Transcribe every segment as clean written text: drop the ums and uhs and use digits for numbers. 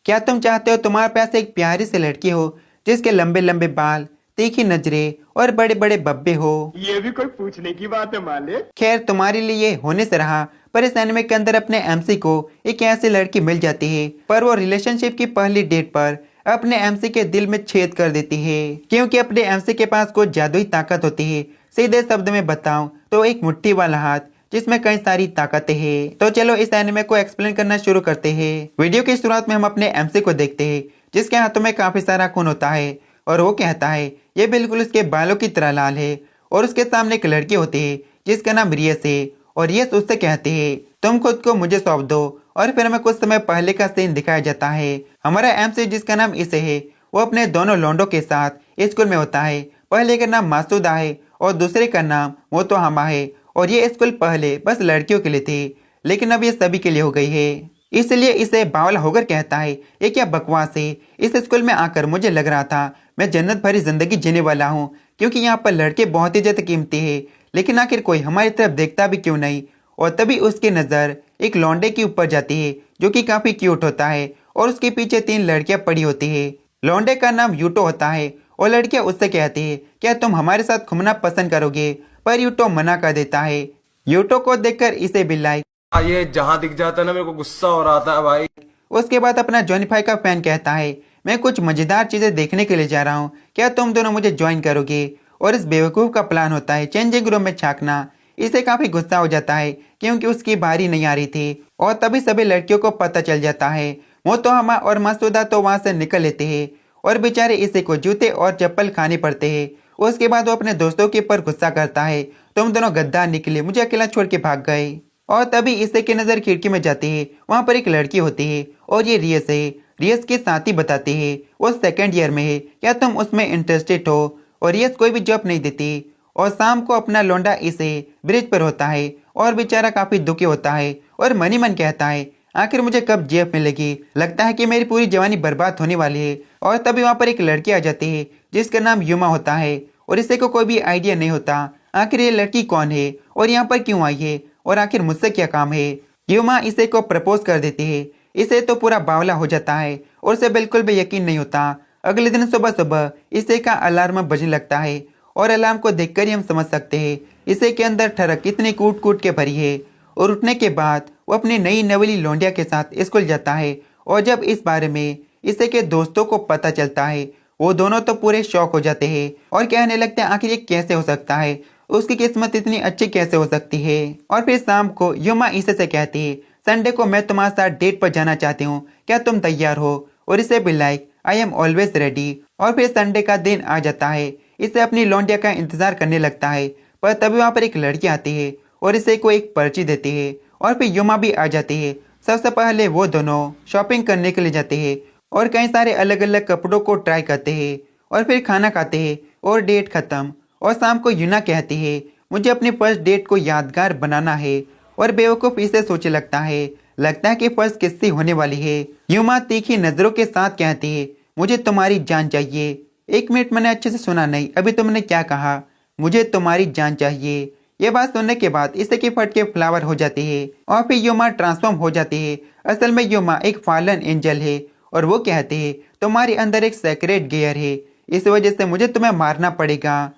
क्या तुम चाहते हो तुम्हारे पास एक प्यारी सी लड़की हो जिसके लंबे लंबे बाल, तीखी नजरें और बड़े बड़े बब्बे हो? ये भी कोई पूछने की बात है मालिक। खैर तुम्हारे लिए ये होने से रहा, पर इस एनिमे के अंदर अपने एमसी को एक ऐसी लड़की मिल जाती है, पर वो रिलेशनशिप की पहली डेट पर अपने एमसी के दिल में छेद कर देती है, क्योंकि अपने एमसी के पास कुछ जादुई ताकत होती है। सीधे शब्द में बताऊं तो एक मुट्ठी वाला हाथ जिसमें कई सारी ताकतें हैं। तो चलो इस एनिमे को एक्सप्लेन करना शुरू करते हैं। वीडियो की शुरुआत में हम अपने एमसी को देखते हैं जिसके हाथों में काफी सारा खून होता है और वो कहता है ये बिल्कुल उसके बालों की तरह लाल है। और उसके सामने एक लड़की होती है जिसका नाम रियस है और रियस उससे कहती है तुम खुद को मुझे सौंप दो। और फिर हमें कुछ समय पहले का सीन दिखाया जाता है। हमारा एमसी जिसका नाम इसे है वो अपने दोनों लोंडो के साथ स्कूल में होता है। पहले का नाम मासूदा है और दूसरे का नाम मोतोहामा है। और ये स्कूल पहले बस लड़कियों के लिए थी, लेकिन अब ये सभी के लिए हो गई है। इसलिए इसे बावला होकर कहता है ये क्या बकवास है। इस स्कूल में आकर मुझे लग रहा था मैं जन्नत भरी जिंदगी जीने वाला हूँ, क्योंकि यहाँ पर लड़के बहुत ही ज्यादा कीमती है, लेकिन आखिर कोई हमारी तरफ देखता भी क्यों नहीं। और तभी उसकी नजर एक लौंडे के ऊपर जाती है जो कि काफी क्यूट होता है और उसके पीछे तीन लड़कियां पड़ी होती है। लौंडे का नाम यूटो होता है और लड़कियां उससे कहती है क्या तुम हमारे साथ घूमना पसंद करोगे, पर यूटो मना कर देता है। यूटो को देखकर इसे भी लाइक ये जहां दिख जाता है ना मेरे को गुस्सा हो रहा था भाई। उसके बाद अपना जॉनीफाई का फैन कहता है मैं कुछ मजेदार चीजें देखने के लिए जा रहा हूँ, क्या तुम दोनों मुझे ज्वाइन करोगे? और इस बेवकूफ का प्लान होता है चेंजिंग रूम में झांकना। इसे काफी गुस्सा हो जाता है क्योंकि उसकी बारी नहीं आ रही थी। और तभी सभी लड़कियों को पता चल जाता है। मोतोहामा और मसूदा तो वहां से निकल लेते हैं और बेचारे इसे को जूते और चप्पल खाने पड़ते हैं। उसके बाद वो अपने दोस्तों के ऊपर गुस्सा करता है तुम दोनों गद्दार निकले, मुझे अकेला छोड़ के भाग गए। और तभी इसे की नजर खिड़की में जाती है, वहां पर एक लड़की होती है और ये रियस है। रियस के साथ ही बताती है वो सेकेंड ईयर में है, क्या तुम उसमें इंटरेस्टेड हो? और रियस कोई भी जॉब नहीं देती। और शाम को अपना लौंडा इसे ब्रिज पर होता है और बेचारा काफी दुखी होता है और मनी मन कहता है आखिर मुझे कब जेब मिलेगी, लगता है कि मेरी पूरी जवानी बर्बाद होने वाली है। और तभी वहां पर एक लड़की आ जाती है जिसका नाम युमा होता है और इसे को कोई भी आइडिया नहीं होता आखिर ये लड़की कौन है और यहाँ पर क्यों आई है और आखिर मुझसे क्या काम है। युमा इसे को प्रपोज कर देती है। इसे तो पूरा बावला हो जाता है और उसे बिल्कुल भी यकीन नहीं होता। अगले दिन सुबह सुबह इसे का अलार्म बजने लगता है और अलार्म को देखकर ही हम समझ सकते हैं इसे के अंदर ठरक कितनी कूट कूट के भरी है। और उठने के बाद वो अपनी नई नवेली लौंडिया के साथ स्कूल जाता है। और जब इस बारे में इसे के दोस्तों को पता चलता है वो दोनों तो पूरे शौक हो जाते हैं और कहने लगते हैं आखिर ये कैसे हो सकता है, उसकी किस्मत इतनी अच्छी कैसे हो सकती है। और फिर शाम को युमा इसे से कहती है संडे को मैं तुम्हारे साथ डेट पर जाना चाहती हूँ, क्या तुम तैयार हो? और इसे भी like I am always ready. और फिर संडे का दिन आ जाता है, इसे अपनी लौंडिया का इंतजार करने लगता है। पर तभी वहां पर एक लड़की आती है और इसे को एक पर्ची देती है और फिर युमा भी आ जाती है। सबसे पहले वो दोनों शॉपिंग करने के लिए जाते हैं और कई सारे अलग अलग कपड़ों को ट्राई करते हैं और फिर खाना खाते हैं और डेट खत्म। और शाम को यूना कहती है मुझे अपनी फर्स्ट डेट को यादगार बनाना है। और बेवकूफ इसे सोचे लगता है कि फर्स्ट किस्सी होने वाली है। युमा तीखी नजरों के साथ कहती है मुझे तुम्हारी जान चाहिए। एक मिनट, मैंने अच्छे से सुना नहीं, अभी तुमने क्या कहा? मुझे तुम्हारी जान चाहिए। ये बात सुनने के बाद इसे की फटके फ्लावर हो जाती है और फिर युमा ट्रांसफॉर्म हो जाती है। असल में युमा एक फॉलन एंजल है और वो कहते हैं तुम्हारे अंदर एक सेक्रेट गियर है, इस वजह से मुझे तुम्हें मारना पड़ेगा,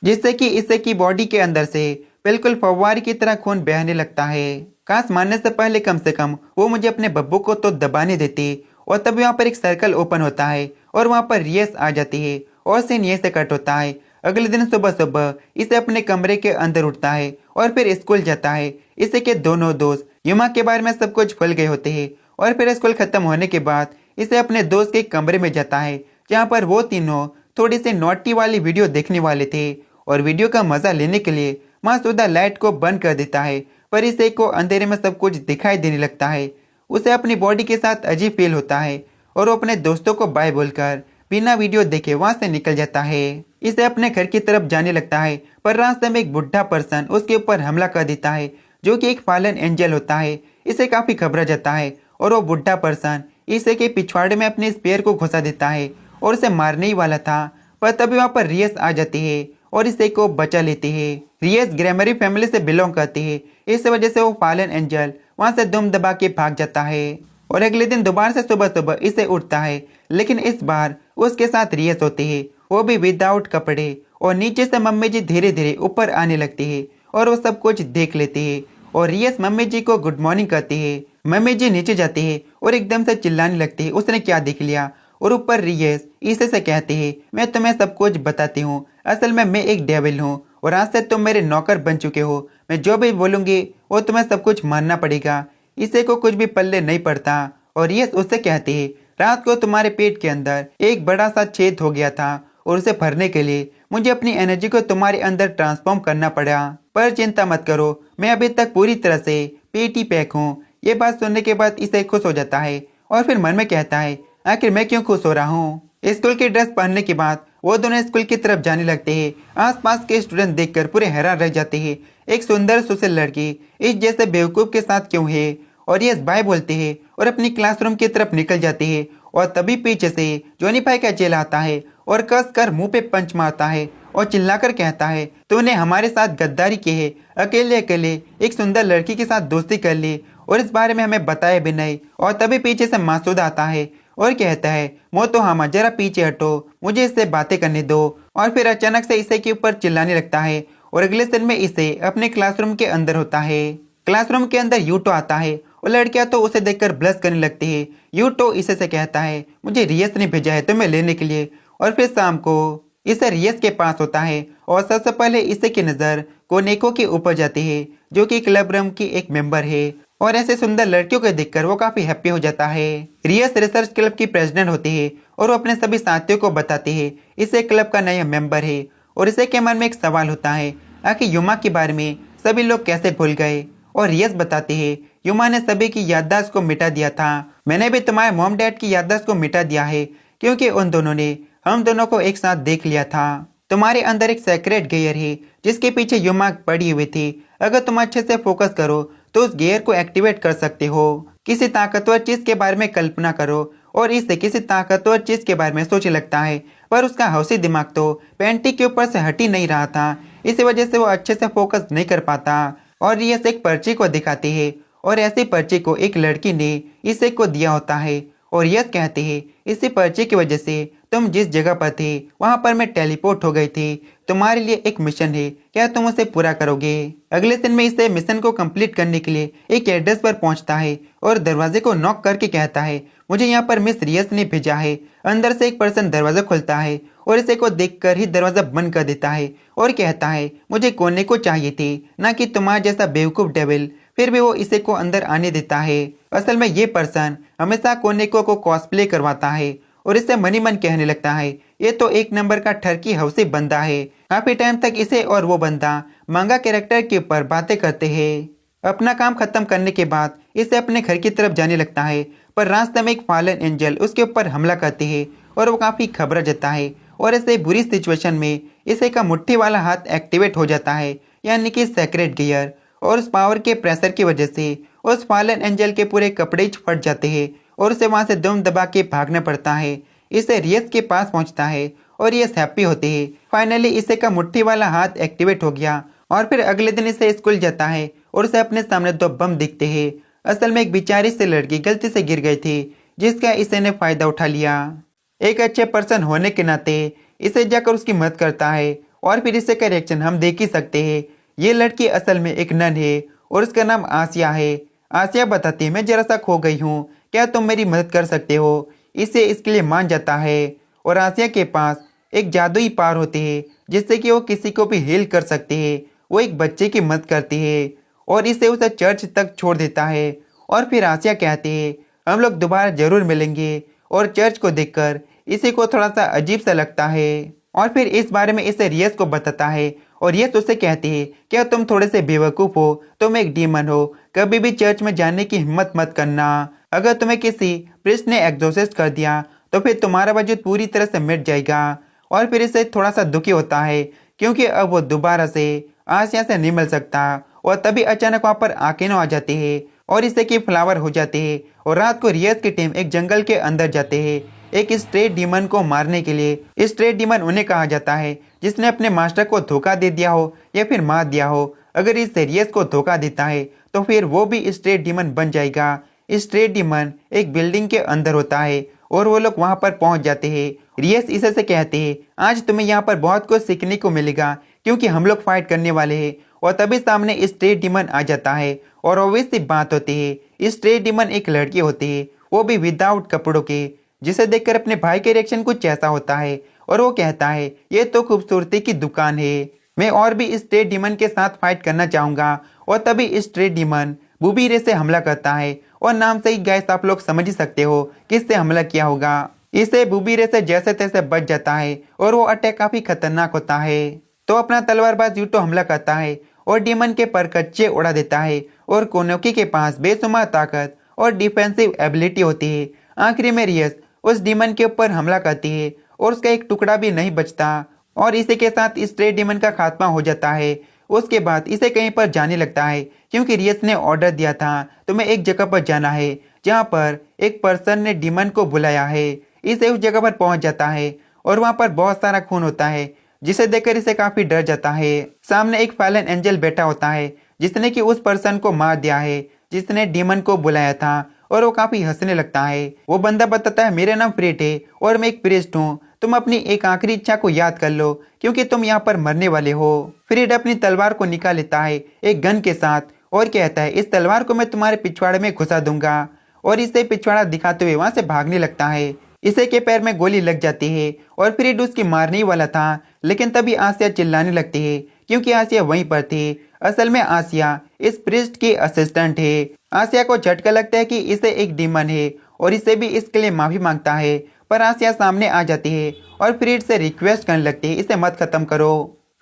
जिससे कि इससे की बॉडी के अंदर से बिल्कुल फव्वारे की तरह खून बहने लगता है। काश मारने से पहले कम से कम वो मुझे अपने बब्बू को तो दबाने देती। और तभी वहाँ पर एक सर्कल ओपन होता है और वहाँ पर रियस आ जाती है और सीन ये से कट होता है। अगले दिन सुबह सुबह इसे अपने कमरे के अंदर उठता है और फिर स्कूल जाता है। इसे के दोनों दोस्त युमा के बारे में सब कुछ भूल गए होते हैं। और फिर स्कूल खत्म होने के बाद इसे अपने दोस्त के कमरे में जाता है जहाँ पर वो तीनों थोड़ी सी नोटी वाली वीडियो देखने वाले थे। और वीडियो का मजा लेने के लिए मासूदा लाइट को बंद कर देता है, पर इसे को अंधेरे में सब कुछ दिखाई देने लगता है। उसे अपनी बॉडी के साथ अजीब फील होता है और वो अपने दोस्तों को बाय बोलकर बिना वीडियो देखे वहां से निकल जाता है। इसे अपने घर की तरफ जाने लगता है, पर रास्ते में एक बुढ़ा पर्सन उसके ऊपर हमला कर देता है जो कि एक फॉलन एंजल होता है। इसे काफी घबरा जाता है और वो बुढ़ा पर्सन इसे के पिछवाड़े में अपने स्पेयर को घुसा देता है और उसे मारने ही वाला था। पर तभी वहां पर रियस आ जाती है और इसे को बचा लेते हैं। रियस ग्रैमरी फैमिली से बिलोंग करते हैं, इस वजह से वो फॉलन एंजल वहां से दुम दबा के भाग जाता है और अगले दिन दोबारा से सुबह सुबह इसे उठता है, लेकिन इस बार उसके साथ रियस होते हैं, वो भी विदाउट कपड़े। और नीचे से मम्मी जी धीरे धीरे ऊपर आने लगती है और वो सब कुछ देख लेते हैं और रियस मम्मी जी को गुड मॉर्निंग कहती है। मम्मी जी नीचे जाते हैं और एकदम से चिल्लाने लगती है, उसने क्या देख लिया। और ऊपर रियस इसे से कहते हैं, मैं तुम्हें सब कुछ बताती हूँ, असल में मैं एक डेविल हूँ और आज से तुम मेरे नौकर बन चुके हो, मैं जो भी बोलूंगी वो तुम्हें सब कुछ मानना पड़ेगा। इसे को कुछ भी पल्ले नहीं पड़ता। और रियस उससे कहते हैं, रात को तुम्हारे पेट के अंदर एक बड़ा सा छेद हो गया था और उसे भरने के लिए मुझे अपनी एनर्जी को तुम्हारे अंदर ट्रांसफॉर्म करना पड़ा, पर चिंता मत करो, मैं अभी तक पूरी तरह से पेट ही पैक हूँ। ये बात सुनने के बाद इसे खुश हो जाता है और फिर मन में कहता है, आखिर मैं क्यों खुश हो रहा हूँ। स्कूल की ड्रेस पहनने के बाद वो दोनों स्कूल की तरफ जाने लगते हैं। आसपास के स्टूडेंट देखकर पूरे हैरान रह जाते हैं, एक सुंदर सुशील लड़की इस जैसे बेवकूफ के साथ क्यों है। और ये बाय बोलते हैं और अपनी क्लासरूम की तरफ निकल जाते हैं और तभी पीछे से जॉनी भाई का चेला आता है और कस कर मुंह पे पंच मारता है और चिल्लाकर कहता है, तूने हमारे साथ गद्दारी की है, अकेले अकेले एक सुंदर लड़की के साथ दोस्ती कर ली और इस बारे में हमें बताया भी नहीं। और तभी पीछे से मासूद आता है और कहता है, मोतो हामा जरा पीछे हटो, मुझे इससे बातें करने दो। और फिर अचानक से इसे के ऊपर चिल्लाने लगता है और अगले दिन में इसे अपने क्लासरूम के अंदर होता है। क्लासरूम के अंदर यूटो आता है और लड़कियां तो उसे देखकर ब्लश करने लगती है। यूटो इसे से कहता है, मुझे रियस ने भेजा है तुम्हें लेने के लिए। और फिर शाम को इसे रियस के पास होता है और सबसे पहले इसे की नजर कोनेको के ऊपर जाती है, जो कि क्लब रम की एक मेंबर है। और ऐसे सुंदर लड़कियों को देखकर वो काफी हैप्पी हो जाता है। रियस रिसर्च क्लब की प्रेसिडेंट होती है और वो अपने सभी साथियों को बताती है इसे क्लब का नया मेंबर है। और इसे के मन में एक सवाल होता है, आखिर युमा के बारे में सभी लोग कैसे भूल गए। और रियस बताते हैं, युमा ने सभी की याददाश्त को मिटा दिया था, मैंने भी तुम्हारे मॉम डैड की याददाश्त को मिटा दिया है, क्योंकि उन दोनों ने हम दोनों को एक साथ देख लिया था। तुम्हारे अंदर एक सेक्रेट गियर है जिसके पीछे युमा पड़ी हुई थी, अगर तुम अच्छे से फोकस करो तो उस गियर को एक्टिवेट कर सकते हो। किसी ताकतवर चीज के बारे में कल्पना करो और इससे किसी ताकतवर चीज के बारे में सोचने लगता है, पर उसका हौसी दिमाग तो पेंटी के ऊपर से हट ही नहीं रहा था, इसी वजह से वो अच्छे से फोकस नहीं कर पाता। और रियस एक पर्ची को दिखाते हैं और ऐसी पर्ची को एक लड़की ने इसे को दिया होता है और यस कहते हैं, इसी पर्ची की वजह से तुम जिस जगह पर थे वहां पर मैं टेलीपोर्ट हो गई थी, तुम्हारे लिए एक मिशन है, क्या तुम उसे पूरा करोगे। अगले दिन में इसे मिशन को कंप्लीट करने के लिए एक एड्रेस पर पहुंचता है और दरवाजे को नॉक करके कहता है, मुझे यहाँ पर मिस रियस ने भेजा है। अंदर से एक पर्सन दरवाजा खोलता है और इसे को देखकर ही दरवाजा बंद कर देता है और कहता है, मुझे कोने को चाहिए थी, ना कि तुम्हारा जैसा बेवकूफ डेविल। फिर भी वो इसे को अंदर आने देता है। असल में ये पर्सन हमेशा कोनेको को कॉस्प्ले करवाता है और इसे मनी मन कहने लगता है, ये तो एक नंबर का ठरकी हौसी बंदा है। काफी टाइम तक इसे और वो बंदा मांगा कैरेक्टर के ऊपर बातें करते हैं। अपना काम खत्म करने के बाद इसे अपने घर की तरफ जाने लगता है, पर रास्ते में एक फॉलन एंजल उसके ऊपर हमला करते हैं और वो काफी घबरा जाता है और ऐसे बुरी सिचुएशन में इसे का मुट्ठी वाला हाथ एक्टिवेट हो जाता है, यानी कि सेक्रेट गियर। और उस पावर के प्रेशर की वजह से उस फॉलन एंजल के पूरे कपड़े फट जाते हैं और उसे वहां से दम दबा के भागना पड़ता है। इसे रियस के पास पहुंचता है और रियस हैप्पी होते हैं, फाइनली इसे का मुट्ठी वाला हाथ एक्टिवेट हो गया। और फिर अगले दिन इसे स्कूल जाता है और उसे अपने सामने दो बम दिखते हैं। असल में एक बेचारी से लड़की गलती से गिर गई थी, जिसका इसे ने फायदा उठा लिया। एक अच्छे पर्सन होने के नाते इसे जाकर उसकी मदद करता है और फिर इसे का रिएक्शन हम देख ही सकते हैं। ये लड़की असल में एक नन है और उसका नाम आसिया है। आसिया बताती है, मैं जरा सा खो गई हूँ, क्या तुम मेरी मदद कर सकते हो। इसे इसके लिए मान जाता है और आसिया के पास एक जादुई पावर होती है जिससे कि वो किसी को भी हील कर सकती है। वो एक बच्चे की मदद करती है और इसे उसे चर्च तक छोड़ देता है। और फिर आसिया कहती है, हम लोग दोबारा जरूर मिलेंगे। और चर्च को देखकर इसे को थोड़ा सा अजीब सा लगता है और फिर इस बारे में इसे रियस को बताता है और यस उससे कहती है, क्या तुम थोड़े से बेवकूफ़ हो, तुम एक डीमन हो, कभी भी चर्च में जाने की हिम्मत मत करना। अगर तुम्हें किसी प्रिस्ट ने एग्जॉर्सिस्ट कर दिया तो फिर तुम्हारा वजूद पूरी तरह से मिट जाएगा। और फिर इसे थोड़ा सा दुखी होता है क्योंकि अब वो दोबारा से आसिया से नहीं मिल सकता। और तभी अचानक वहाँ पर आकेनो आ जाते हैं और इसे की फ्लावर हो जाते हैं और रात को रियस की टीम एक जंगल के अंदर जाते हैं। एक स्ट्रेट डीमन को मारने के लिए। स्ट्रेट डीमन उन्हें कहा जाता है जिसने अपने मास्टर को धोखा दे दिया हो या फिर मार दिया हो। अगर इस रियस को धोखा देता है तो फिर वो भी स्ट्रेट डीमन बन जाएगा। स्ट्रेट डीमन एक बिल्डिंग के अंदर होता है और वो लोग वहां पर पहुंच जाते हैं। रियस इसे से कहते हैं आज तुम्हें यहाँ पर बहुत कुछ सीखने को मिलेगा क्योंकि हम लोग फाइट करने वाले हैं। और तभी सामने स्ट्रेट डीमन आ जाता है और ऑब्वियसली बात होती है स्ट्रेट डीमन एक लड़की होती है, वो भी विदाउट कपड़ों के, जिसे देखकर अपने भाई के रिएक्शन कुछ ऐसा होता है और वो कहता है ये तो खूबसूरती की दुकान है, मैं और भी स्ट्रेट डीमन के साथ फाइट करना चाहूंगा। और तभी स्ट्रेट डीमन बुबी रे से हमला करता है और नाम से ही गैस आप लोग समझ ही सकते हो किससे हमला किया होगा। इसे बुबी रे से जैसे तैसे बच जाता है और वो अटैक काफी खतरनाक होता है। तो अपना तलवारबाज यूटो हमला करता है और डीमन के पर कच्चे उड़ा देता है और कोनोकी के पास बेशुमार ताकत और डिफेंसिव एबिलिटी होती है। आखिरी में रियस उस डीमन के ऊपर हमला करती है और उसका एक टुकड़ा भी नहीं बचता और इसी के साथ स्ट्रेट डीमन का खात्मा हो जाता है। उसके बाद इसे कहीं पर जाने लगता है क्योंकि रियस ने ऑर्डर दिया था तुम्हें एक जगह पर जाना है जहाँ पर एक पर्सन ने डीमन को बुलाया है। इसे उस जगह पर पहुंच जाता है और वहां पर बहुत सारा खून होता है जिसे देखकर इसे काफी डर जाता है। सामने एक फैलन एंजल बैठा होता है जिसने कि उस पर्सन को मार दिया है जिसने डीमन को बुलाया था और वो काफी हंसने लगता है। वो बंदा बताता है मेरा नाम फ्रेट है और मैं एक प्रीस्ट हूँ, तुम अपनी एक आखिरी इच्छा को याद कर लो क्योंकि तुम यहाँ पर मरने वाले हो। फ्रेट अपनी तलवार को निकाल लेता है एक गन के साथ और कहता है इस तलवार को मैं तुम्हारे पिछवाड़े में घुसा दूंगा और इसे पिछवाड़ा दिखाते हुए वहां से भागने लगता है। इसे के पैर में गोली लग जाती है और फ्रेड उसकी मारने ही वाला था लेकिन तभी आसिया चिल्लाने लगती है क्योंकि आसिया वहीं पर थी। असल में आसिया इस प्रिस्ट की असिस्टेंट है। आसिया को झटका लगता है कि इसे एक डीमन है और इसे भी इसके लिए माफी मांगता है पर आसिया सामने आ जाती है और फ्रेड से रिक्वेस्ट करने लगती है इसे मत खत्म करो।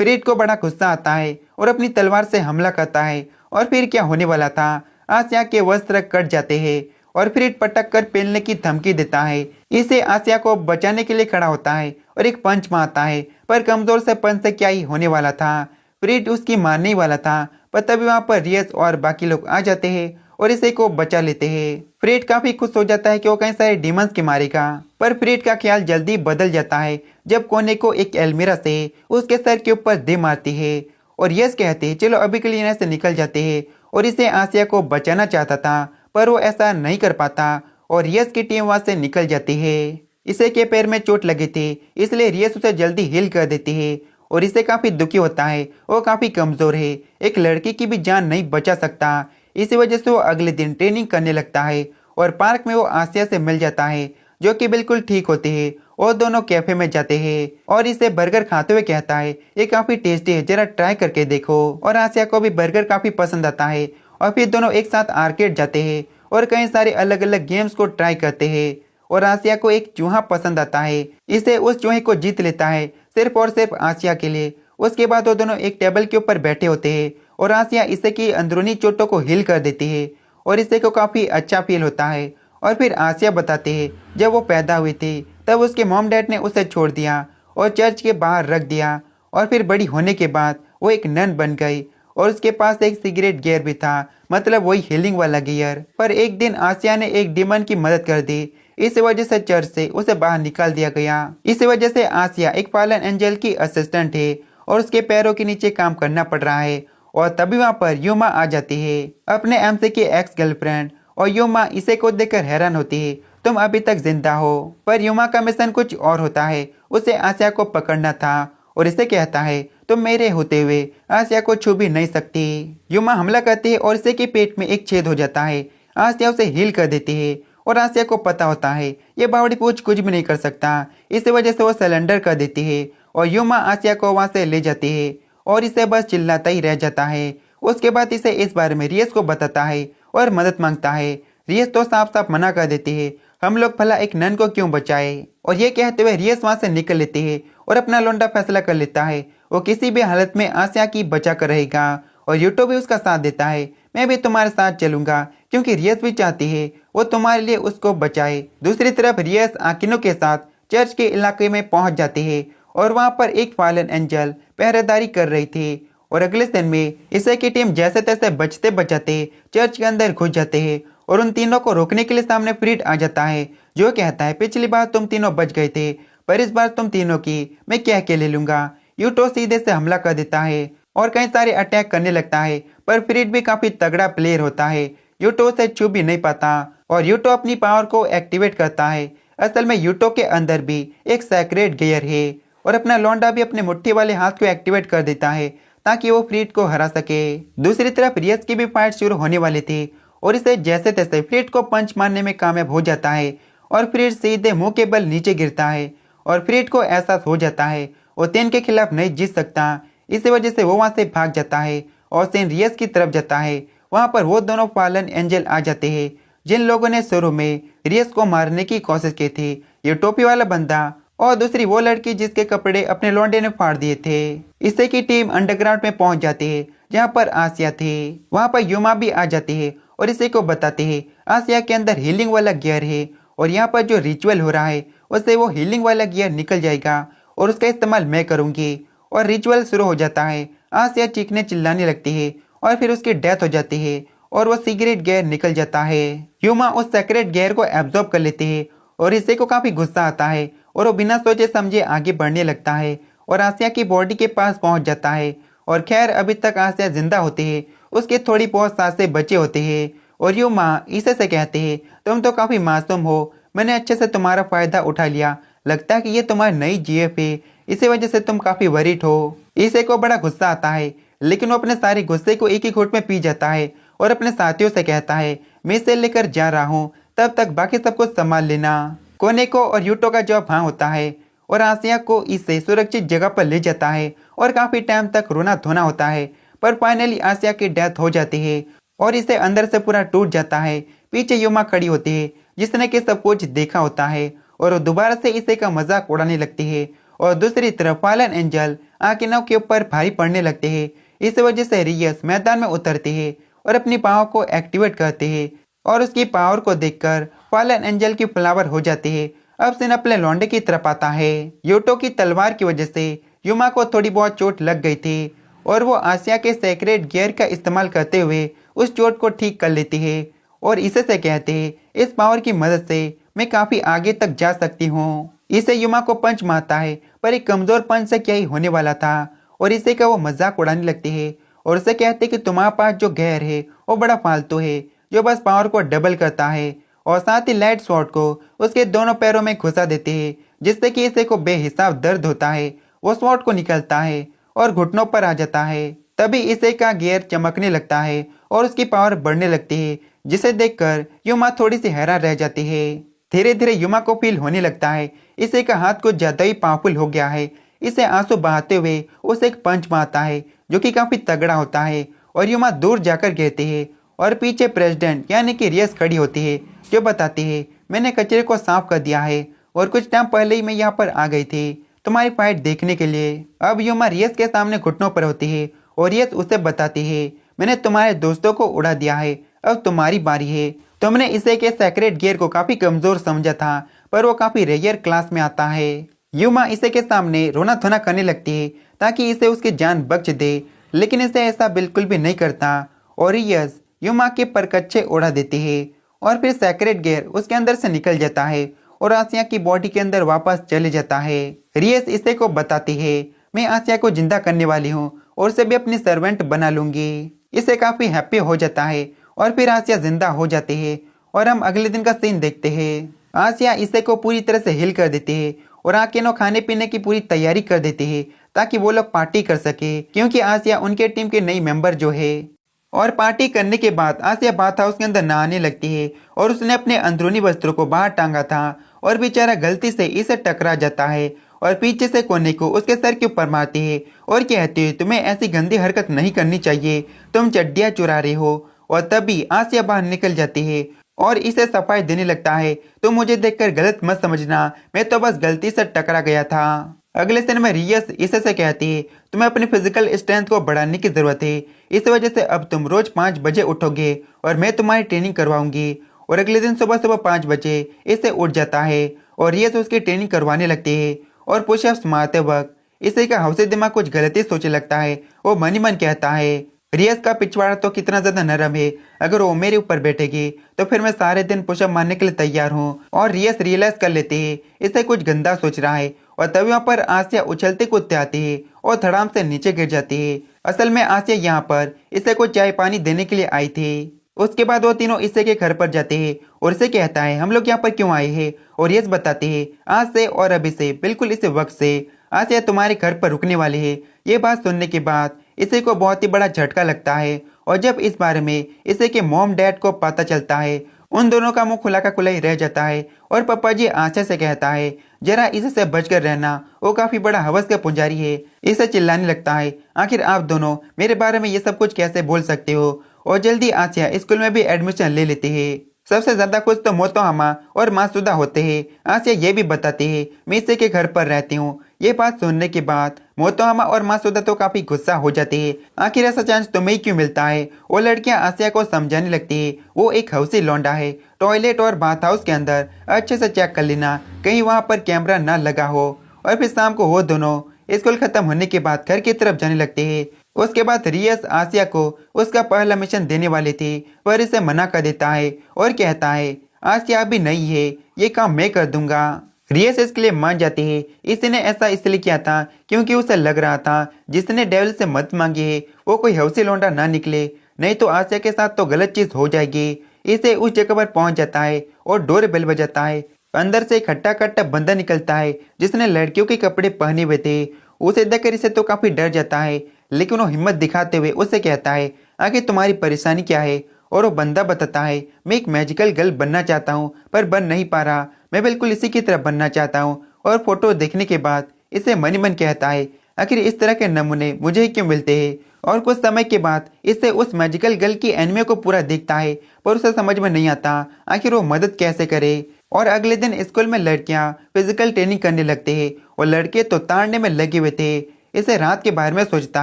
फ्रेड को बड़ा गुस्सा आता है और अपनी तलवार से हमला करता है और फिर क्या होने वाला था, आसिया के वस्त्र कट जाते हैं और फ्रेड पटक कर पेलने की धमकी देता है। इसे आसिया को बचाने के लिए खड़ा होता है और एक पंच मारता है पर कमजोर से पंच से क्या ही होने वाला था, फ्रेड उसकी मारने ही वाला था। पर तभी वहां पर रियस और बाकी लोग आ जाते हैं और इसे को बचा लेते हैं। फ्रेड काफी खुश हो जाता है कि वो कई सारे डीमंस के मारेगा पर फ्रेड का ख्याल जल्दी बदल जाता है जब कोने को एक एल्मीरा से उसके सर के ऊपर दे मारती है और यस कहते हैं चलो अभी के लिए यहाँ से निकल जाते हैं। और इसे आसिया को बचाना चाहता था पर वो ऐसा नहीं कर पाता और रियस की टीम वहां से निकल जाती है। इसे के पैर में चोट लगी थी इसलिए रियस उसे जल्दी हील कर देती है और इसे काफी दुखी होता है, वो काफी कमजोर है, एक लड़की की भी जान नहीं बचा सकता। इसी वजह से वो अगले दिन ट्रेनिंग करने लगता है और पार्क में वो आसिया से मिल जाता है जो कि बिल्कुल ठीक होते हैं और दोनों कैफे में जाते हैं और इसे बर्गर खाते हुए कहता है ये काफी टेस्टी है जरा ट्राई करके देखो। और आसिया को भी बर्गर काफी पसंद आता है और फिर दोनों एक साथ आर्केड जाते हैं और कई सारे अलग अलग गेम्स को ट्राई करते हैं। और आसिया को एक चूहा पसंद आता है, इसे उस चूहे को जीत लेता है सिर्फ और सिर्फ आसिया के लिए। उसके बाद वो दोनों एक टेबल के ऊपर बैठे होते हैं और आसिया इसे की अंदरूनी चोटों को हील कर देती है और इसे को काफी अच्छा फील होता है। और फिर आसिया बताते हैं जब वो पैदा हुई थी तब उसके मॉम डैड ने उसे छोड़ दिया और चर्च के बाहर रख दिया और फिर बड़ी होने के बाद वो एक नन बन गई और उसके पास एक सिगरेट गियर भी था, मतलब वही हीलिंग वाला गियर। पर एक दिन आसिया ने एक डीमन की मदद कर दी, इस वजह से चर्च से उसे बाहर निकाल दिया गया। इस वजह से आसिया एक फॉलन एंजल की असिस्टेंट है और उसके पैरों के नीचे काम करना पड़ रहा है। और तभी वहां पर यूमा आ जाती है, अपने एमसी की एक्स गर्लफ्रेंड। और यूमा इसे को देखकर हैरान होती है, तुम अभी तक जिंदा हो। पर यूमा का मिशन कुछ और होता है, उसे आसिया को पकड़ना था और इसे कहता है तुम मेरे होते हुए आसिया को छू भी नहीं सकती। यूमा हमला करती है और इसे के पेट में एक छेद हो जाता है। आसिया उसे हील कर देती है और आसिया को पता होता है ये बावड़ी पूछ कुछ भी नहीं कर सकता, इस वजह से वो सिलेंडर कर देती है और यूमा आसिया को वहां से ले जाती है और इसे बस चिल्लाता ही रह जाता है। उसके बाद इसे इस बारे में रियस को बताता है और मदद मांगता है। रियस तो साफ साफ मना कर देती है, हम लोग भला एक नन को क्यों बचाए। और ये कहते हुए रियस वहां से निकल लेती है और अपना लौंडा फैसला कर लेता है वो किसी भी हालत में आसिया की बचा कर रहेगा। और यूटो भी उसका साथ देता है, मैं भी तुम्हारे साथ चलूंगा क्योंकि रियस भी चाहती है वो तुम्हारे लिए उसको बचाए। दूसरी तरफ रियस आकिनो के साथ चर्च के इलाके में पहुंच जाती है और वहां पर एक फॉलन एंजल पहरेदारी कर रही थी। और अगले दिन में इसे की टीम जैसे तैसे बचते बचाते चर्च के अंदर घुस जाते हैं और उन तीनों को रोकने के लिए सामने फ्रीड आ जाता है, जो कहता है पिछली बार तुम तीनों बच गए थे, पर इस बार तुम तीनों की मैं क्या के ले लूंगा। यूटो सीधे से हमला कर देता है और कई सारे अटैक करने लगता है, पर फ्रीड भी काफी तगड़ा प्लेयर होता है, यूटो से छू भी नहीं पाता और यूटो अपनी पावर को एक्टिवेट करता है। असल में यूटो के अंदर भी एक सेक्रेट गियर है और अपना लौंडा भी अपने मुट्ठी वाले हाथ को एक्टिवेट कर देता है ताकि वो फ्रीड को हरा सके। दूसरी तरफ रियस की भी फाइट शुरू होने वाली थी और इसे जैसे तैसे फ्रीड को पंच मारने में कामयाब हो जाता है और फ्रीड सीधे मुंह के बल नीचे गिरता है और फ्रीड को एहसास हो जाता है वो सेन के खिलाफ नहीं जीत सकता। इसी वजह से वो वहां से भाग जाता है और सेन रियस की तरफ जाता है। वहां पर वो दोनों फॉलन एंजल आ जाते हैं जिन लोगों ने शुरू में रियस को मारने की कोशिश की थी, ये टोपी वाला बंदा और दूसरी वो लड़की जिसके कपड़े अपने लौंडे ने फाड़ दिए थे। इससे की टीम अंडरग्राउंड में पहुंच जाती है जहां पर आसिया थी। वहां पर युमा भी आ जाती है और इसे को बताते हैं आसिया के अंदर हीलिंग वाला गियर है और यहाँ पर जो रिचुअल हो रहा है उससे वो हीलिंग वाला गियर निकल जाएगा और उसका इस्तेमाल मैं करूंगी। और रिचुअल शुरू हो जाता है। आसिया चीखने चिल्लाने लगती है और फिर उसकी डेथ हो जाती है और वो सिगरेट गियर निकल जाता है। युमा उस सेक्रेट गियर को एब्जॉर्ब कर लेते हैं और इसे को काफी गुस्सा आता है और वो बिना सोचे समझे आगे बढ़ने लगता है और आसिया की बॉडी के पास पहुंच जाता है। और खैर अभी तक आसिया जिंदा होती है, उसके थोड़ी बहुत सांसें बचे होते हैं और युमा इसे से कहते हैं तुम तो काफी मासूम हो, मैंने अच्छे से तुम्हारा फायदा उठा लिया, लगता है कि ये तुम्हारी नई जीएफ है, इसी वजह से तुम काफी वरीड हो। इसे को बड़ा गुस्सा आता है लेकिन वो अपने सारे गुस्से को एक ही घूंट में पी जाता है और अपने साथियों से कहता है मैं इसे लेकर जा रहा हूँ, तब तक बाकी सब कुछ संभाल लेना। कोनेको और यूटो का जवाब हाँ होता है और आसिया को इससे सुरक्षित जगह पर ले जाता है और काफी टाइम तक रोना धोना होता है, पर फाइनली आसिया की डेथ हो जाती है और इसे अंदर से पूरा टूट जाता है। पीछे युमा खड़ी होती है जिसने कि सब कुछ देखा होता है और वो दोबारा से इसे का मजाक उड़ाने लगती है और दूसरी तरफ फॉलन एंजल आकिनो के ऊपर भारी पड़ने लगते हैं। इस वजह से रियस मैदान में उतरते हैं और अपनी पावर को एक्टिवेट करते हैं और उसकी पावर को देखकर फॉलन एंजल की फ्लावर हो जाती है। अब सिन अपने लौंडे की तरफ आता है। यूटो की तलवार की वजह से युमा को थोड़ी बहुत चोट लग गई थी और वो आसिया के सेक्रेट गियर का इस्तेमाल करते हुए उस चोट को ठीक कर लेती है और इसे से कहते हैं इस पावर की मदद से मैं काफी आगे तक जा सकती हूँ। इसे युमा को पंच मारता है पर एक कमजोर पंच से क्या ही होने वाला था और इसे का वो मजाक उड़ाने लगती है और उसे कहते कि तुम्हारे पास जो गैर है वो बड़ा फालतू है जो बस पावर को डबल करता है और साथ ही लाइट स्वॉर्ड को उसके दोनों पैरों में घुसा देते हैं जिससे कि इसे को बेहिसाब दर्द होता है। वो स्वॉर्ड को निकलता है और घुटनों पर आ जाता है। तभी इसे का गियर चमकने लगता है और उसकी पावर बढ़ने लगती है जिसे देखकर युमा थोड़ी सी हैरान रह जाती है। धीरे धीरे युमा को फील होने लगता है इसे का हाथ कुछ ज्यादा ही पावरफुल हो गया है। इसे आंसू बहाते हुए उसे एक पंच मारता है जो कि काफी तगड़ा होता है और युमा दूर जाकर गिरती है और पीछे प्रेसिडेंट यानी कि रियस खड़ी होती है जो बताती है मैंने कचरे को साफ कर दिया है और कुछ टाइम पहले ही मैं यहाँ पर आ गई थी तुम्हारी फाइट देखने के लिए। अब युमा रियस के सामने घुटनों पर होती है और रियस उसे बताती है मैंने तुम्हारे दोस्तों को उड़ा दिया है, अब तुम्हारी बारी है। तुमने इसे के सेक्रेट गियर को काफी कमजोर समझा था पर वो काफी रेयर क्लास में आता है। युमा इसे के सामने रोना धोना करने लगती है ताकि इसे उसकी जान बख्श दे, लेकिन इसे ऐसा बिल्कुल भी नहीं करता और रियस युमा के परकच्चे उड़ा देती है और फिर सेक्रेट गियर उसके अंदर से निकल जाता है और आसिया की बॉडी के अंदर वापस चले जाता है। रियस इसे को बताती है मैं आसिया को जिंदा करने वाली हूँ और उसे भी अपनी सर्वेंट बना लूंगी। इसे काफी हैप्पी हो जाता है और फिर आसिया जिंदा हो जाती है और हम अगले दिन का सीन देखते हैं। आसिया इसे को पूरी तरह से हिल कर देती है और आकेनो खाने पीने की पूरी तैयारी कर देती है ताकि वो लोग पार्टी कर सके क्योंकि आसिया उनके टीम के नई मेंबर जो है। और पार्टी करने के बाद आसिया बाथ हाउस के अंदर नहाने लगती है और उसने अपने अंदरूनी वस्त्रों को बाहर टांगा था और बेचारा गलती से इसे टकरा जाता है और पीछे से कोने को उसके सर के ऊपर मारती है और कहती है तुम्हें ऐसी गंदी हरकत नहीं करनी चाहिए, तुम चड्डियां चुरा रहे हो। और तभी आसिया बाहर निकल जाती है और इसे सफाई देने लगता है तुम मुझे देखकर गलत मत समझना, मैं तो बस गलती से टकरा गया था। अगले दिन में रियस इसे से कहती है तुम्हें अपनी फिजिकल स्ट्रेंथ को बढ़ाने की जरूरत है, इस वजह से अब तुम रोज 5 बजे उठोगे और मैं तुम्हारी ट्रेनिंग करवाऊंगी। और अगले दिन सुबह सुबह 5 बजे इसे उठ जाता है और रियस उसकी ट्रेनिंग करवाने लगती है और पुशअप्स मारते वक्त इसे का हौसले दिमाग कुछ गलती सोचने लगता है। वो मन ही मन कहता है रियस का पिछवाड़ा तो कितना ज्यादा नरम है, अगर वो मेरे ऊपर बैठेगी तो फिर मैं सारे दिन पुशअप मारने के लिए तैयार हूँ। और रियस रियलाइज कर लेते हैं इसे कुछ गंदा सोच रहा है और तभी वहाँ पर आसिया उछलते कूदते आती है और धड़ाम से नीचे गिर जाती है। असल में आसिया यहाँ पर इसे कुछ चाय पानी देने के लिए आई थी। उसके बाद वो तीनों इसे के घर पर जाते हैं और इसे कहता है हम लोग यहाँ पर क्यों आए हैं, और यस बताते हैं आज से और अभी से बिल्कुल इस वक्त से आसिया तुम्हारे घर पर रुकने वाली है। ये बात सुनने के बाद इसे को बहुत ही बड़ा झटका लगता है और जब इस बारे में इसे के मॉम डैड को पता चलता है उन दोनों का मुंह खुला का खुला ही रह जाता है। और पापा जी आशा से कहता है जरा इससे बचकर रहना, वो काफी बड़ा हवस का पुजारी है। इसे चिल्लाने लगता है आखिर आप दोनों मेरे बारे में ये सब कुछ कैसे बोल सकते हो। और जल्दी आसिया स्कूल में भी एडमिशन ले लेते हैं। सबसे ज्यादा खुश तो मोतोहामा और मासूदा होते हैं। आसिया ये भी बताते हैं मैं इसे के घर पर रहती हूँ। ये बात सुनने के बाद मोतोहामा और मासूदा तो काफी गुस्सा हो जाते हैं। आखिर ऐसा चांस तुम्हें क्यों मिलता है। वो लड़कियां आसिया को समझाने लगती है वो एक हौसी लौंडा है, टॉयलेट और बाथ हाउस के अंदर अच्छे से चेक कर लेना कहीं वहां पर कैमरा ना लगा हो। और फिर शाम को वो दोनों स्कूल खत्म होने के बाद घर की तरफ जाने लगते हैं। उसके बाद रियस आसिया को उसका पहला मिशन देने वाली थी पर इसे मना कर देता है और कहता है आसिया अभी नहीं है, ये काम मैं कर दूंगा। रियस इसके लिए मान जाती है। इसने ऐसा इसलिए किया था क्योंकि उसे लग रहा था जिसने डेविल से मदद मांगी है वो कोई हौसी लौंडा ना निकले, नहीं तो आसिया के साथ तो गलत चीज हो जाएगी। इसे उस जगह पर पहुंच जाता है और डोर बेल बजाता है। अंदर से एक हट्टा कट्टा बंदा निकलता है जिसने लड़कियों के कपड़े पहने हुए थे। उसे देखकर इसे तो काफी डर जाता है, लेकिन वो हिम्मत दिखाते हुए उससे कहता है आखिर तुम्हारी परेशानी क्या है। और वो बंदा बताता है मैं एक मैजिकल गर्ल बनना चाहता हूँ पर बन नहीं पा रहा, मैं बिल्कुल इसी की तरह बनना चाहता हूँ। और फोटो देखने के बाद इसे मन ही मन कहता है आखिर इस तरह के नमूने मुझे ही क्यों मिलते हैं। और कुछ समय के बाद इसे उस मैजिकल गर्ल की एनिमे को पूरा देखता है पर उसे समझ में नहीं आता आखिर वो मदद कैसे करे। और अगले दिन स्कूल में लड़कियां फिजिकल ट्रेनिंग करने लगते हैं और लड़के तो ताड़ने में लगे हुए थे। इसे रात के बारे में सोचता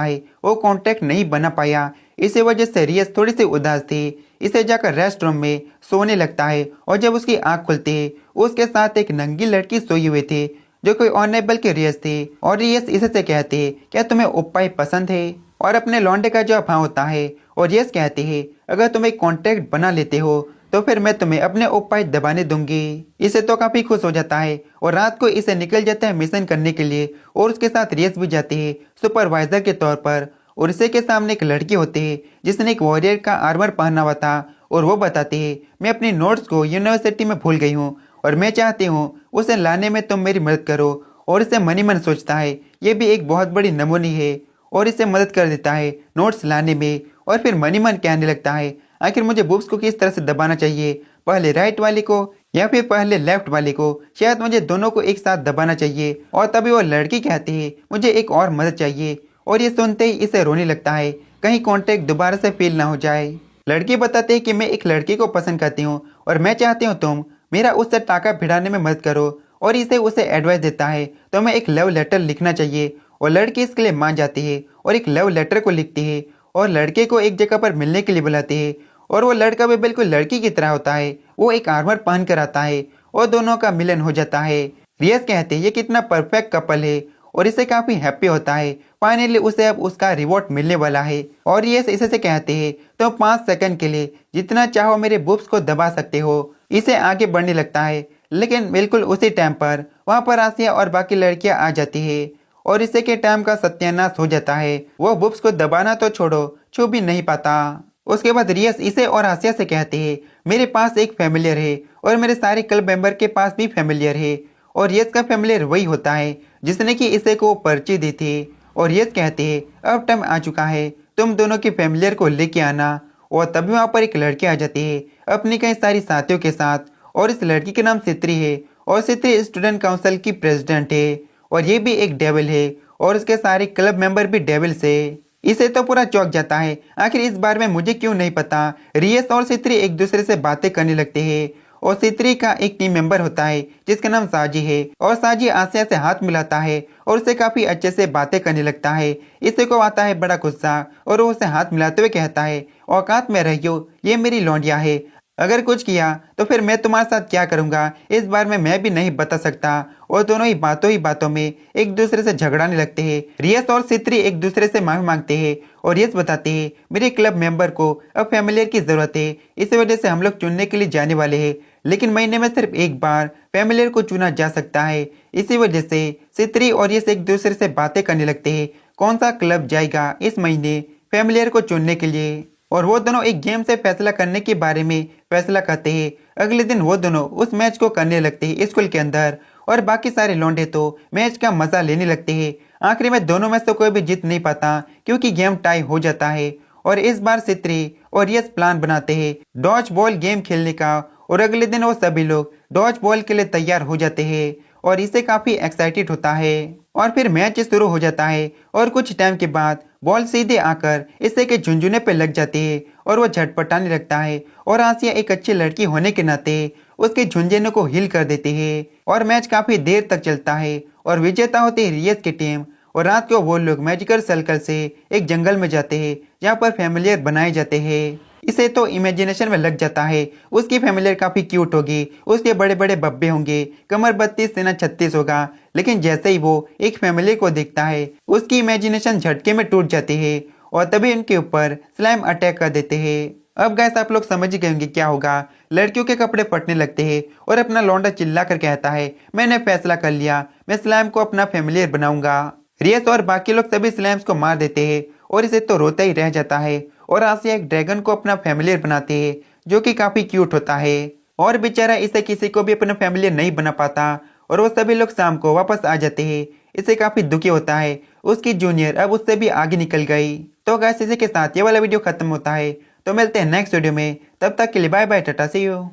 है वो कांटेक्ट नहीं बना पाया, इसी वजह से रियस थोड़ी सी उदास थी। इसे जाकर रेस्ट रूम में सोने लगता है और जब उसकी आंख खुलती है उसके साथ एक नंगी लड़की सोई हुई थी जो कोई और नहीं बल्कि रियस थी। और रियस इसे से कहती है क्या तुम्हें उपाय पसंद है, और अपने लौंडे का जवाब हाँ होता है। और रियस कहती है अगर तुम एक कॉन्टेक्ट बना लेते हो तो फिर मैं तुम्हें अपने उपाय दबाने दूंगी। इसे तो काफी खुश हो जाता है और रात को इसे निकल जाता है मिशन करने के लिए और उसके साथ रियस भी जाती है सुपरवाइजर के तौर पर। और इसे के सामने एक लड़की होती है जिसने एक वॉरियर का आर्मर पहना हुआ था और वो बताती है मैं अपनी नोट्स को यूनिवर्सिटी में भूल गई हूँ और मैं चाहती हूँ उसे लाने में तुम मेरी मदद करो। और इसे मनी मन सोचता है ये भी एक बहुत बड़ी नमूनी है और इसे मदद कर देता है नोट्स लाने में। और फिर मनी मन कहने लगता है आखिर मुझे बुक्स को किस तरह से दबाना चाहिए, पहले राइट वाली को या फिर पहले लेफ्ट वाली को, शायद मुझे दोनों को एक साथ दबाना चाहिए। और तभी वो लड़की कहती है मुझे एक और मदद चाहिए। और ये सुनते ही इसे रोने लगता है कहीं कॉन्टेक्ट दोबारा से फेल ना हो जाए। लड़की बताते हैं कि मैं एक लड़की को पसंद करती हूँ और मैं चाहती हूँ तुम मेरा उससे टाका भिड़ाने में मदद करो। और इसे उसे एडवाइस देता है तो मैं एक लव लेटर लिखना चाहिए और लड़की इसके लिए मान जाती है और एक लव लेटर को लिखती है और लड़के को एक जगह पर मिलने के लिए बुलाती है। और वो लड़का भी बिल्कुल लड़की की तरह होता है, वो एक आर्मर पहन कर आता है और दोनों का मिलन हो जाता है। रियस कहते हैं ये कितना परफेक्ट कपल है और इसे काफी हैप्पी होता है। फाइनली उसे अब उसका रिवॉर्ड मिलने वाला है। और रियस इसे से कहते हैं तो 5 सेकंड के लिए जितना चाहो मेरे बुब्स को दबा सकते हो। इसे आगे बढ़ने लगता है लेकिन बिल्कुल उसी टाइम पर वहाँ पर आसिया और बाकी लड़कियां आ जाती है और इसे के टाइम का सत्यानाश हो जाता है। वो बुब्स को दबाना तो छोड़ो छू भी नहीं पाता। उसके बाद रियस इसे और आसिया से कहते हैं मेरे पास एक फैमिलियर है और मेरे सारे क्लब मेंबर के पास भी फैमिलियर है। और रियस का फैमिलियर वही होता है जिसने कि इसे को पर्ची दी थी। और रियस कहते हैं अब टाइम आ चुका है तुम दोनों के फैमिलियर को लेके आना। और तभी वहाँ पर एक लड़की आ जाती है अपनी कई सारी साथियों के साथ और इस लड़की का नाम सित्री है और सित्री स्टूडेंट काउंसिल की प्रेसिडेंट है और ये भी एक डेविल है और उसके सारे क्लब मेंबर भी डेविल्स है। इसे तो पूरा चौंक जाता है आखिर इस बार में मुझे क्यों नहीं पता। रियस और सित्री एक दूसरे से बातें करने लगते हैं और सित्री का एक टीम मेंबर होता है जिसका नाम साजी है और साजी आसिया से हाथ मिलाता है और उसे काफी अच्छे से बातें करने लगता है। इसे को आता है बड़ा गुस्सा और वो उसे हाथ मिलाते हुए कहता है औकात में रहियो, ये मेरी लौंडिया है, अगर कुछ किया तो फिर मैं तुम्हारे साथ क्या करूंगा इस बारे में मैं भी नहीं बता सकता। और दोनों ही बातों में एक दूसरे से झगड़ाने लगते हैं। रियस और सित्री एक दूसरे से माफी मांगते हैं और रियस बताते हैं मेरे क्लब मेंबर को अब फैमिलियर की जरूरत है, इस वजह से हम लोग चुनने के लिए जाने वाले हैं, लेकिन महीने में सिर्फ एक बार फैमिलियर को चुना जा सकता है। इसी वजह से सित्री और रियस एक दूसरे से बातें करने लगते हैं कौन सा क्लब जाएगा इस महीने फैमिलियर को चुनने के लिए। और वो दोनों एक गेम से फैसला करने के बारे में फैसला करते हैं। अगले दिन वो दोनों उस मैच को करने लगते हैं स्कूल के अंदर और बाकी सारे लौंडे तो मैच का मजा लेने लगते हैं। आखिरी में दोनों में से कोई भी जीत नहीं पाता क्योंकि गेम टाई हो जाता है। और इस बार सित्री और यस प्लान बनाते हैं डॉज बॉल गेम खेलने का और अगले दिन वो सभी लोग डॉज बॉल के लिए तैयार हो जाते हैं और इसे काफी एक्साइटेड होता है। और फिर मैच शुरू हो जाता है और कुछ टाइम के बाद बॉल सीधे आकर इसे के झुंझुने पे लग जाती है और वो झटपटाने लगता है और आसिया एक अच्छी लड़की होने के नाते उसके झुंझुने को हिल कर देती है और मैच काफी देर तक चलता है और विजेता होती है रियस की टीम। और रात को वो लोग मैजिकल सर्कल से एक जंगल में जाते हैं जहाँ पर फैमिलियर बनाए जाते हैं। इसे तो इमेजिनेशन में लग जाता है उसकी फैमिलियर काफी क्यूट होगी, उसके बड़े बड़े बब्बे होंगे, कमर 32 सीना 36 होगा। लेकिन जैसे ही वो एक फैमिली को देखता है उसकी इमेजिनेशन झटके में टूट जाती है और तभी उनके ऊपर स्लाइम अटैक कर देते हैं। अब गैस आप लोग समझ गए होंगे क्या होगा। लड़कियों के कपड़े फटने लगते हैं और अपना लौंडा चिल्ला कर कहता है मैंने फैसला कर लिया, मैं स्लाइम को अपना फैमिलियर बनाऊंगा। रियस और बाकी लोग सभी स्लाइम्स को मार देते हैं और इसे तो रोता ही रह जाता है और आसिया एक ड्रैगन को अपना फैमिलियर बनाते हैं जो कि काफी क्यूट होता है। और बेचारा इसे किसी को भी अपना फैमिलियर नहीं बना पाता और वो सभी लोग शाम को वापस आ जाते हैं। इसे काफी दुखी होता है उसकी जूनियर अब उससे भी आगे निकल गई। तो गाइस इसी के साथ ये वाला वीडियो खत्म होता है। तो मिलते हैं नेक्स्ट वीडियो में, तब तक के लिए bye bye ta-ta see you.